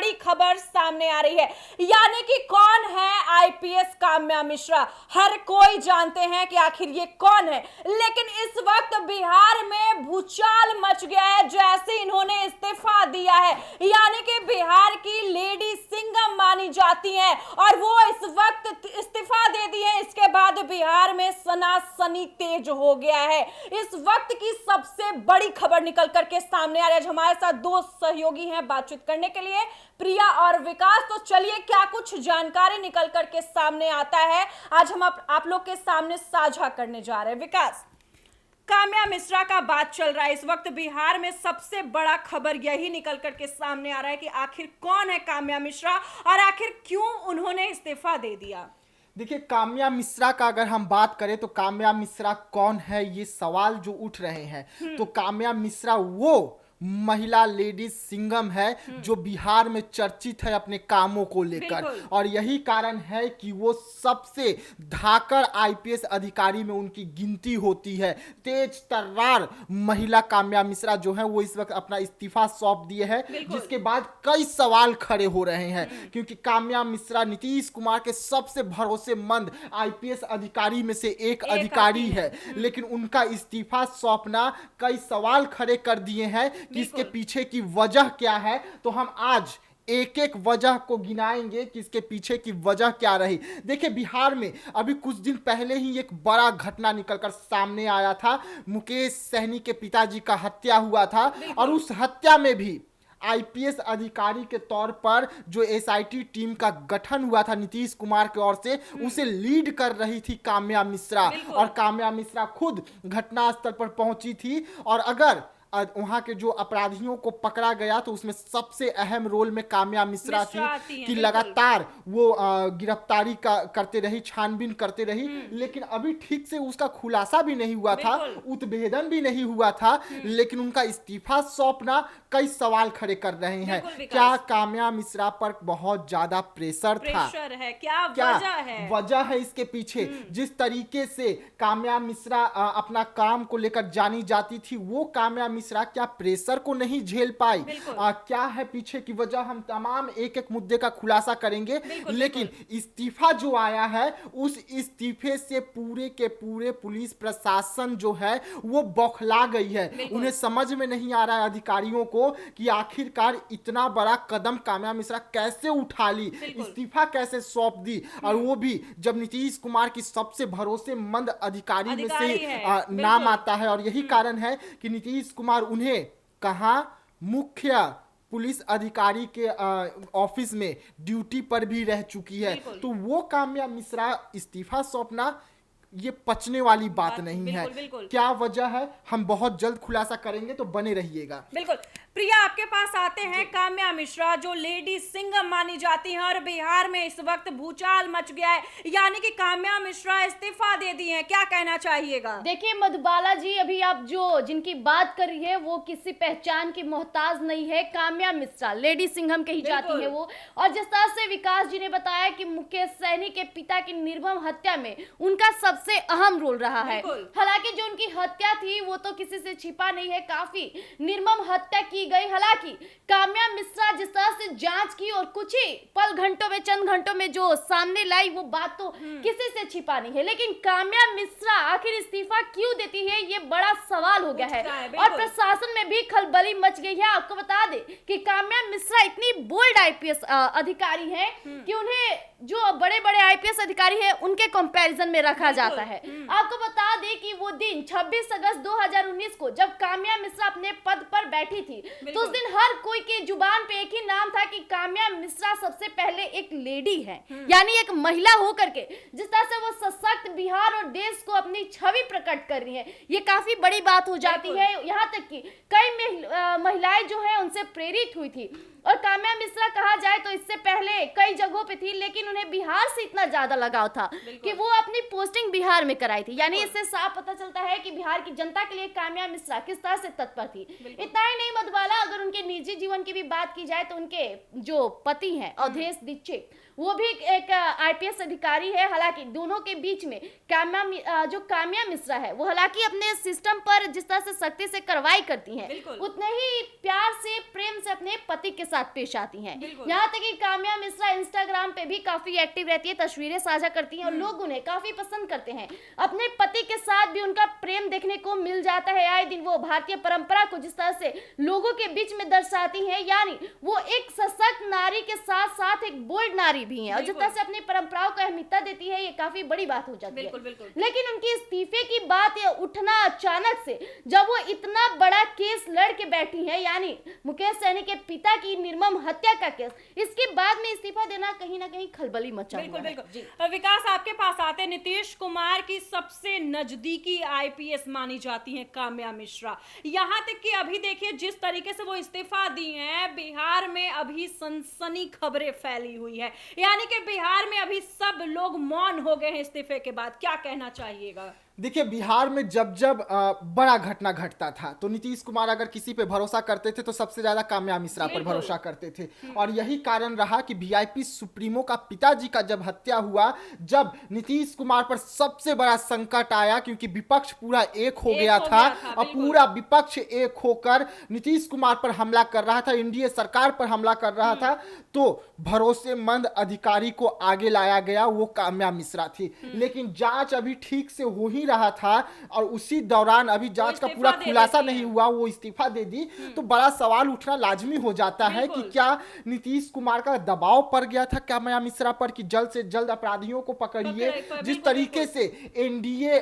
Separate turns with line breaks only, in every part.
बड़ी खबर सामने आ रही है, यानी कि कौन है आईपीएस काम्या मिश्रा। हर कोई जानते हैं कि आखिर ये कौन है, लेकिन इस वक्त बिहार में भूचाल मच गया है जैसे इन्होंने इस्तीफा दिया है। यानी कि बिहार की लेडी सिंघम मानी जाती हैं और वो इस वक्त इस्तीफा दे दी है। इसके बाद बिहार में सनासनी तेज हो गया है। इस वक्त की सबसे बड़ी खबर निकल करके सामने आ रही है। हमारे साथ दो सहयोगी हैं बातचीत करने के लिए, प्रिया और विकास। तो चलिए क्या कुछ जानकारी निकल करके सामने आता है आज हम आप लोग के सामने साझा करने जा रहे हैं। विकास, काम्या मिश्रा का बात चल रहा है इस वक्त बिहार में, सबसे बड़ा खबर यही निकल करके सामने आ रहा है कि आखिर कौन है काम्या मिश्रा और आखिर क्यों उन्होंने इस्तीफा दे दिया।
देखिए, काम्या मिश्रा का अगर हम बात करें तो काम्या मिश्रा कौन है, ये सवाल जो उठ रहे हैं, तो काम्या मिश्रा वो महिला लेडीज सिंघम है जो बिहार में चर्चित है अपने कामों को लेकर, और यही कारण है कि वो सबसे धाकड़ आईपीएस अधिकारी में उनकी गिनती होती है। तेज तर्रार महिला काम्या मिश्रा जो है वो इस वक्त अपना इस्तीफा सौंप दिए हैं, जिसके बाद कई सवाल खड़े हो रहे हैं, क्योंकि काम्या मिश्रा नीतीश कुमार के सबसे भरोसेमंद आईपीएस अधिकारी में से एक अधिकारी है, लेकिन उनका इस्तीफा सौंपना कई सवाल खड़े कर दिए हैं कि इसके पीछे की वजह क्या है। तो हम आज एक एक वजह को गिनाएंगे कि इसके पीछे की वजह क्या रही। देखिए, बिहार में अभी कुछ दिन पहले ही एक बड़ा घटना निकलकर सामने आया था। मुकेश सहनी के पिताजी का हत्या हुआ था और उस हत्या में भी आईपीएस अधिकारी के तौर पर जो एसआईटी टीम का गठन हुआ था नीतीश कुमार की ओर से, उसे लीड कर रही थी काम्या मिश्रा, और काम्या मिश्रा खुद घटनास्थल पर पहुंची थी। और अगर वहां के जो अपराधियों को पकड़ा गया तो उसमें सबसे अहम रोल में काम्या मिश्रा थी कि लगातार वो गिरफ्तारी करते रही, छानबीन करते रही, लेकिन अभी ठीक से उसका खुलासा भी नहीं हुआ था, उद्भेदन भी नहीं हुआ था, लेकिन उनका इस्तीफा सौंपना कई सवाल खड़े कर रहे हैं। क्या काम्या मिश्रा पर बहुत ज्यादा प्रेशर था?
क्या
वजह है इसके पीछे? जिस तरीके से काम्या मिश्रा अपना काम को लेकर जानी जाती थी, वो काम्या मिश्रा क्या प्रेशर को नहीं झेल पाई? क्या है पीछे की वजह? हम तमाम एक एक मुद्दे का खुलासा करेंगे, लेकिन इस्तीफा जो आया है उस इस्तीफे से पूरे के पूरे पुलिस प्रशासन जो है वो बौखला गई है। उन्हें समझ में नहीं आ रहा है अधिकारियों को कि आखिरकार इतना बड़ा कदम काम्या मिश्रा कैसे उठा ली, इस्तीफा कैसे सौंप दी, और वो भी जब नीतीश कुमार की सबसे भरोसेमंद अधिकारी में से नाम आता है। और यही कारण है कि नीतीश कुमार उन्हें कहां मुख्य पुलिस अधिकारी के ऑफिस में ड्यूटी पर भी रह चुकी है, तो वो काम्या मिश्रा इस्तीफा सौंपना ये पचने वाली बात नहीं है। क्या वजह है हम बहुत जल्द खुलासा करेंगे, तो बने रहिएगा।
बिल्कुल। प्रिया, आपके पास आते हैं। काम्या मिश्रा जो लेडी सिंघम मानी जाती हैं और बिहार में इस वक्त भूचाल मच गया है, यानी कि काम्या मिश्रा इस्तीफा दे दी हैं, क्या कहना चाहिएगा?
देखिए मधुबाला जी, अभी आप जो जिनकी बात कर रही है वो किसी पहचान की मोहताज नहीं है। काम्या मिश्रा लेडी सिंघम कही जाती है वो, और जिस तरह से विकास जी ने बताया कि मुकेश सहनी के पिता की निर्मम हत्या में उनका सबसे अहम रोल रहा है। हालांकि जो उनकी हत्या थी वो तो किसी से छिपा नहीं है, काफी निर्मम हत्या की गई। हालांकि काम्या मिश्रा जिस तरह से जांच की और कुछ ही पल घंटों में, चंद घंटों में जो सामने लाई, वो बात तो किसी से छिपा नहीं है। लेकिन काम्या मिश्रा आखिर इस्तीफा क्यों देती है, ये बड़ा सवाल हो गया है और प्रशासन में भी खलबली मच गई है। आपको बता दें कि काम्या मिश्रा इतनी बोल्ड आईपीएस अधिकारी है कि उन्हें जो बड़े बड़े आईपीएस अधिकारी है उनके कंपैरिजन में रखा जाता है। आपको बता दें कि वो दिन 26 अगस्त 2019 को जब काम्या मिश्रा अपने पद पर बैठी थी, तो उस दिन हर कोई के जुबान पे एक ही नाम था कि काम्या मिश्रा सबसे पहले एक लेडी है, यानी एक महिला होकर के जिस तरह से वो सशक्त बिहार और देश को अपनी छवि प्रकट कर रही है, ये काफी बड़ी बात हो जाती है। यहाँ तक कि कई महिलाएं जो है उनसे प्रेरित हुई थी। और काम्या मिश्रा कहा जाए तो इससे पहले कई जगहों पे थी, लेकिन उन्हें बिहार से इतना ज्यादा लगाव था कि वो अपनी पोस्टिंग बिहार में कराई थी। यानी इससे साफ पता चलता है कि बिहार की जनता के लिए काम्या मिश्रा किस तरह से तत्पर थी। इतना ही नहीं मधुबाला, अगर उनके निजी जीवन की भी बात की जाए तो उनके जो पति हैं अवधेश दीक्षित, वो भी एक आईपीएस अधिकारी है। हालांकि दोनों के बीच में जो काम्या मिश्रा है वो हालांकि अपने सिस्टम पर जिस तरह से सख्ती से कार्रवाई करती हैं,
बिल्कुल।
उतने ही प्यार से प्रेम से अपने पति के साथ पेश आती हैं।
बिल्कुल।
यहाँ तक कि काम्या मिश्रा इंस्टाग्राम पे भी काफी एक्टिव रहती है, तस्वीरें साझा करती हैं और लोग उन्हें काफी पसंद करते हैं। अपने पति के साथ भी उनका प्रेम देखने को मिल जाता है। आए दिन वो भारतीय परंपरा को जिस तरह से लोगों के बीच में दर्शाती हैं, यानी वो एक सशक्त नारी के साथ साथ एक बोल्ड नारी भी हैं और जिस तरह से अपनी परंपराओं को अहमियता देती है, ये काफी बड़ी बात हो जाती है।
बिल्कुल, बिल्कुल।
लेकिन उनकी इस्तीफे की बात ये उठना अचानक से, जब वो इतना बड़ा केस लड़ के बैठी है, यानी मुकेश सहनी के पिता की निर्मम हत्या का केस, इसके बाद में इस्तीफा देना कहीं ना कहीं खलबली मचा
बिल्कुल
हुआ है।
बिल्कुल। विकास, आपके पास आते हैं, नीतीश कुमार की सबसे नजदीकी आईपीएस मानी जाती हैं काम्या मिश्रा। यहाँ तक कि अभी देखिए जिस तरीके से वो इस्तीफा दी हैं, बिहार में अभी सनसनी खबरें फैली हुई है, यानी कि बिहार में अभी सब लोग मौन हो गए हैं इस्तीफे के बाद। क्या कहना चाहिएगा?
देखिए, बिहार में जब जब बड़ा घटना घटता था तो नीतीश कुमार अगर किसी पे भरोसा करते थे तो सबसे ज्यादा काम्या मिश्रा पर भरोसा करते थे और यही कारण रहा कि वीआईपी सुप्रीमो का पिताजी का जब हत्या हुआ, जब नीतीश कुमार पर सबसे बड़ा संकट आया क्योंकि विपक्ष पूरा एक हो गया था और पूरा विपक्ष एक होकर नीतीश कुमार पर हमला कर रहा था, एनडीए सरकार पर हमला कर रहा था, तो भरोसेमंद अधिकारी को आगे लाया गया, वो काम्या मिश्रा थी। लेकिन जांच अभी ठीक से हो ही रहा था और उसी दौरान अभी जांच का पूरा खुलासा नहीं हुआ, वो इस्तीफा दे दी, तो बड़ा सवाल उठना लाजमी हो जाता है कि क्या नीतीश कुमार का दबाव पड़ गया था काम्या मिश्रा पर कि जल्द से जल्द अपराधियों को पकड़िए। जिस तरीके से एनडीए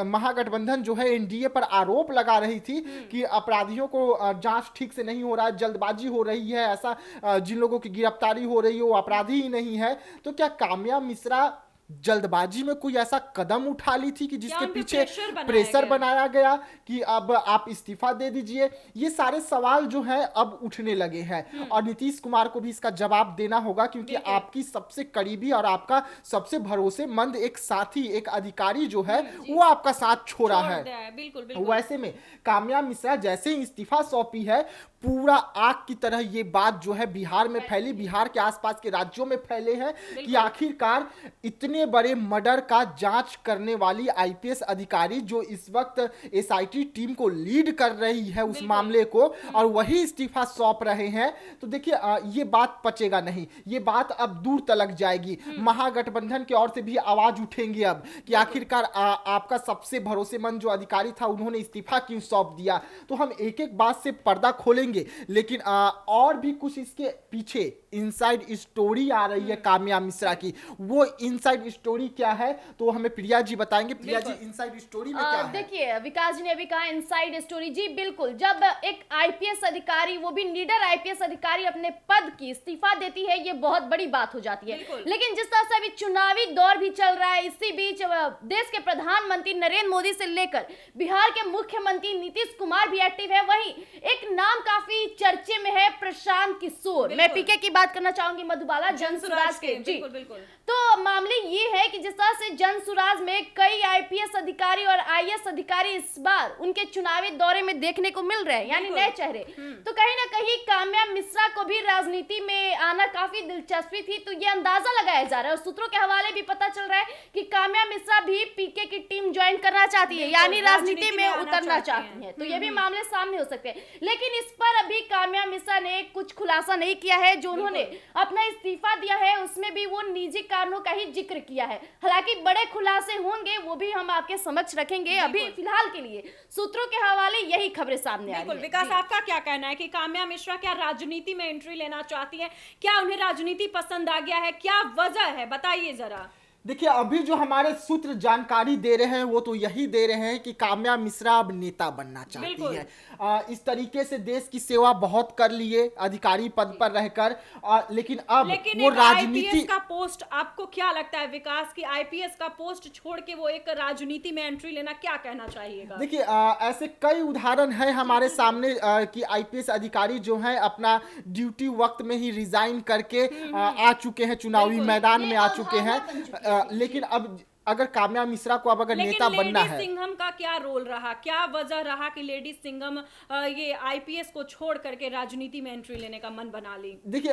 महागठबंधन जो है एनडीए पर आरोप लगा रही थी कि अपराधियों को जांच ठीक से नहीं हो रहा है, जल्दबाजी हो रही है, ऐसा जिन लोगों की गिरफ्तारी हो रही है वो अपराधी ही नहीं है, तो क्या काम्या मिश्रा जल्दबाजी में कोई ऐसा कदम उठा ली थी कि जिसके पीछे प्रेशर बनाया गया कि अब आप इस्तीफा दे दीजिए? ये सारे सवाल जो हैं अब उठने लगे हैं और नीतीश कुमार को भी इसका जवाब देना होगा क्योंकि आपकी सबसे करीबी और आपका सबसे भरोसेमंद एक साथी, एक अधिकारी जो है वो आपका साथ छोड़ा है।
बिल्कुल बिल्कुल।
वैसे में काम्या मिश्रा जैसे ही इस्तीफा सौंपी है, पूरा आग की तरह ये बात जो है बिहार में फैली, बिहार के आसपास के राज्यों में फैले हैं कि आखिरकार इतने बड़े मर्डर का जांच करने वाली आईपीएस अधिकारी जो इस वक्त एसआईटी टीम को लीड कर रही है उस मामले को, और वही इस्तीफा सौंप रहे हैं, तो देखिए ये बात पचेगा नहीं, ये बात अब दूर तलक जाएगी। महागठबंधन की ओर से भी आवाज उठेंगी अब कि आखिरकार आपका सबसे भरोसेमंद जो अधिकारी था उन्होंने इस्तीफा क्यों सौंप दिया। तो हम एक एक बात से पर्दा खोलेंगे, लेकिन और भी कुछ इसके पीछे इनसाइड स्टोरी आ रही है काम्या मिश्रा की। वो इनसाइड स्टोरी क्या है तो हमें प्रिया जी बताएंगे। प्रिया जी, इनसाइड स्टोरी में क्या है?
देखिए, विकास जी ने अभी कहा इनसाइड स्टोरी, जी बिल्कुल। जब एक आईपीएस अधिकारी, वो भी लीडर आईपीएस अधिकारी, अपने पद की इस्तीफा देती है, ये बहुत बड़ी बात हो जाती है। लेकिन जिस तरह से अभी चुनावी दौर भी चल रहा है, इसी बीच देश के प्रधानमंत्री नरेंद्र मोदी से लेकर बिहार के मुख्यमंत्री नीतीश कुमार भी एक्टिव है। वहीं एक नाम काफी चर्चे में है, प्रशांत किशोर। मैं पीके की बात करना चाहूंगी, मधुबाला जनसुराज के। जी
बिल्कुल।
तो मामले ये है कि जिस तरह से जनसुराज में कई आईपीएस अधिकारी और आईएएस अधिकारी इस बार उनके चुनावी दौरे में देखने को मिल रहे हैं, यानी नए चेहरे, तो कहीं ना कहीं काम्या मिश्रा को भी राजनीति में आना काफी दिलचस्पी थी। तो ये अंदाजा लगाया जा रहा है और सूत्रों के हवाले भी पता चल रहा है कि काम्या मिश्रा भी पीके की टीम ज्वाइन करना चाहती है, यानी राजनीति में उतरना चाहती है। तो ये भी मामले सामने हो सकते हैं, लेकिन इस पर अभी काम्या मिश्रा ने कुछ खुलासा नहीं किया है। जो उन्होंने अपना इस्तीफा दिया है उसमें भी वो निजी कारणों का ही जिक्र किया है। हालांकि बड़े खुलासे होंगे वो भी हम आपके समक्ष रखेंगे। अभी फिलहाल के लिए सूत्रों के हवाले यही खबरें सामने आ रही हैं।
विकास, आपका क्या कहना है कि काम्या मिश्रा क्या राजनीति में एंट्री लेना चाहती है? क्या उन्हें राजनीति पसंद आ गया है? क्या वजह है, बताइए जरा।
देखिए, अभी जो हमारे सूत्र जानकारी दे रहे हैं वो तो यही दे रहे हैं कि काम्या मिश्रा अब नेता बनना चाहती है। इस तरीके से देश की सेवा बहुत कर लिए अधिकारी पद पर रहकर, लेकिन अब वो राजनीति
आईपीएस का पोस्ट, आपको क्या लगता है विकास की आईपीएस का पोस्ट छोड़ के वो एक राजनीति में एंट्री लेना, क्या कहना चाहिएगा?
देखिए, ऐसे कई उदाहरण है हमारे सामने कि आईपीएस अधिकारी जो है अपना ड्यूटी वक्त में ही रिजाइन करके आ चुके हैं, चुनावी मैदान में आ चुके हैं। लेकिन अब अगर काम्या मिश्रा को अब अगर नेता बनना है,
सिंघम का क्या रोल रहा, क्या वजह रहा कि लेडी सिंघम ये आईपीएस को छोड़ करके राजनीति में एंट्री लेने का मन बना ली?
देखिए,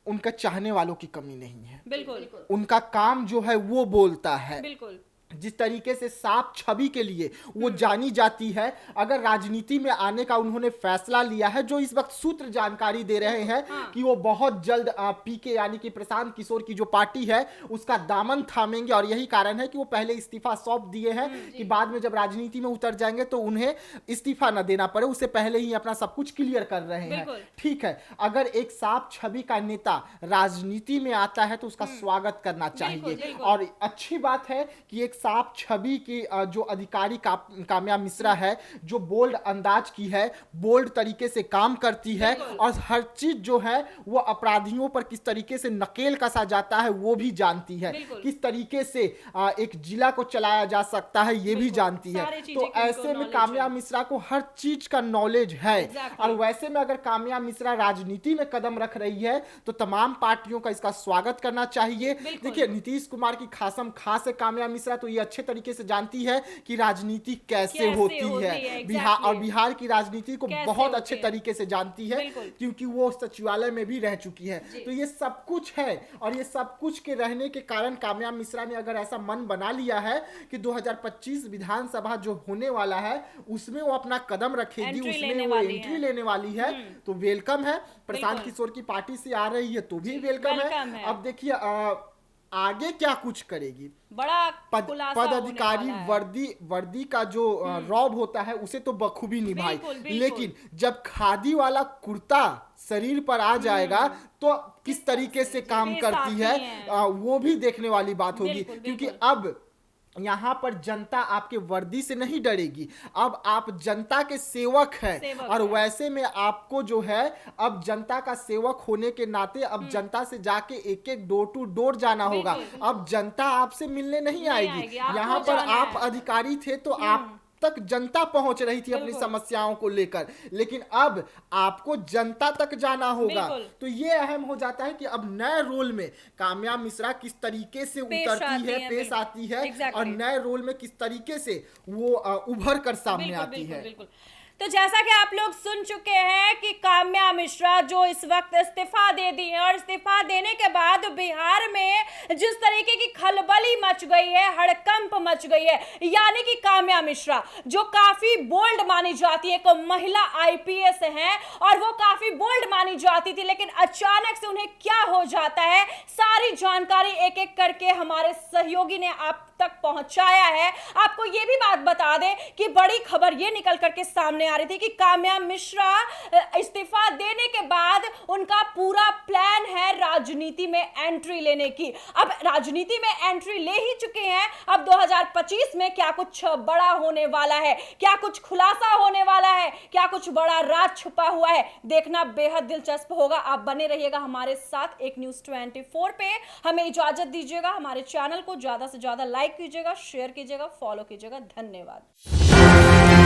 उनका चाहने वालों की कमी नहीं है।
बिल्कुल
उनका काम जो है वो बोलता है।
बिल्कुल
जिस तरीके से साफ छवि के लिए वो जानी जाती है, अगर राजनीति में आने का उन्होंने फैसला लिया है, जो इस वक्त सूत्र जानकारी दे रहे हैं कि वो बहुत जल्द पीके यानी कि प्रशांत किशोर की जो पार्टी है उसका दामन थामेंगे, और यही कारण है कि वो पहले इस्तीफा सौंप दिए हैं कि बाद में जब राजनीति में उतर जाएंगे तो उन्हें इस्तीफा न देना पड़े, उससे पहले ही अपना सब कुछ क्लियर कर रहे हैं। ठीक है, अगर एक साफ छवि का नेता राजनीति में आता है तो उसका स्वागत करना चाहिए, और अच्छी बात है कि एक साफ छवि की जो अधिकारी काम्या मिश्रा है, जो बोल्ड अंदाज की है, बोल्ड तरीके से काम करती है, और हर चीज जो है वो अपराधियों पर किस तरीके से नकेल कसा जाता है वो भी जानती है, किस तरीके से एक जिला को चलाया जा सकता है ये भी जानती है। तो ऐसे में काम्या मिश्रा को हर चीज का नॉलेज है, और वैसे में अगर काम्या मिश्रा राजनीति में कदम रख रही है तो तमाम पार्टियों का इसका स्वागत करना चाहिए। देखिए, नीतीश कुमार की खासम खास है काम्या मिश्रा, तो ये अच्छे तरीके से जानती है कि राजनीति कैसे होती है। बिहार की राजनीति को बहुत अच्छे तरीके से जानती है, क्योंकि वो सचिवालय में भी रह चुकी है। तो ये सब कुछ है, और ये सब कुछ के रहने के कारण काम्या मिश्रा ने अगर ऐसा मन बना लिया है कि 2025 विधानसभा जो होने वाला है उसमें वो अपना कदम रखेगी, उसमें वो एंट्री लेने वाली है, तो वेलकम है। प्रशांत किशोर की पार्टी से आ रही है तो भी वेलकम है। अब देखिए आगे क्या कुछ करेगी।
बड़ा
पद अधिकारी वर्दी का जो रौब होता है उसे तो बखूबी निभाई, लेकिन जब खादी वाला कुर्ता शरीर पर आ जाएगा तो किस तरीके से काम करती है वो भी देखने वाली बात होगी। क्योंकि अब यहाँ पर जनता आपके वर्दी से नहीं डरेगी, अब आप जनता के सेवक हैं, और वैसे में आपको जो है अब जनता का सेवक होने के नाते अब जनता से जाके एक एक डोर टू डोर जाना होगा। अब जनता आपसे मिलने नहीं आएगी। यहाँ पर आप अधिकारी थे तो आप तक जनता पहुंच रही थी अपनी समस्याओं को लेकर, लेकिन अब आपको जनता तक जाना होगा। तो ये अहम हो जाता है कि अब नए रोल में काम्या मिश्रा किस तरीके से उतरती है, पेश आती है, और नए रोल में किस तरीके से वो उभर कर सामने आती है।
तो जैसा कि आप लोग सुन चुके हैं कि काम्या मिश्रा जो इस वक्त इस्तीफा दे दी है, और इस्तीफा देने के बाद बिहार में जिस तरीके की खलबली मच गई है, हड़कंप मच गई है, यानी कि काम्या मिश्रा जो काफी बोल्ड मानी जाती है, एक महिला आईपीएस है और वो काफी बोल्ड मानी जाती थी, लेकिन अचानक से उन्हें क्या हो जाता है, सारी जानकारी एक एक करके हमारे सहयोगी ने आप तक पहुंचाया है। आपको ये भी बात बता दें कि बड़ी खबर ये निकल करके सामने आ रही थी कि काम्या मिश्रा इस्तीफा देने के बाद उनका पूरा प्लान है राजनीति में एंट्री लेने की। अब राजनीति में एंट्री ले ही चुके हैं, अब 2025 में क्या कुछ बड़ा होने वाला है, क्या कुछ खुलासा होने वाला है, क्या कुछ बड़ा राज छुपा हुआ है, देखना बेहद दिलचस्प होगा। आप बने रहिएगा हमारे साथ एक न्यूज़ 24 पे। हमें इजाजत दीजिएगा, हमारे चैनल को ज्यादा से ज्यादा लाइक कीजिएगा, शेयर कीजिएगा, फॉलो कीजिएगा। धन्यवाद।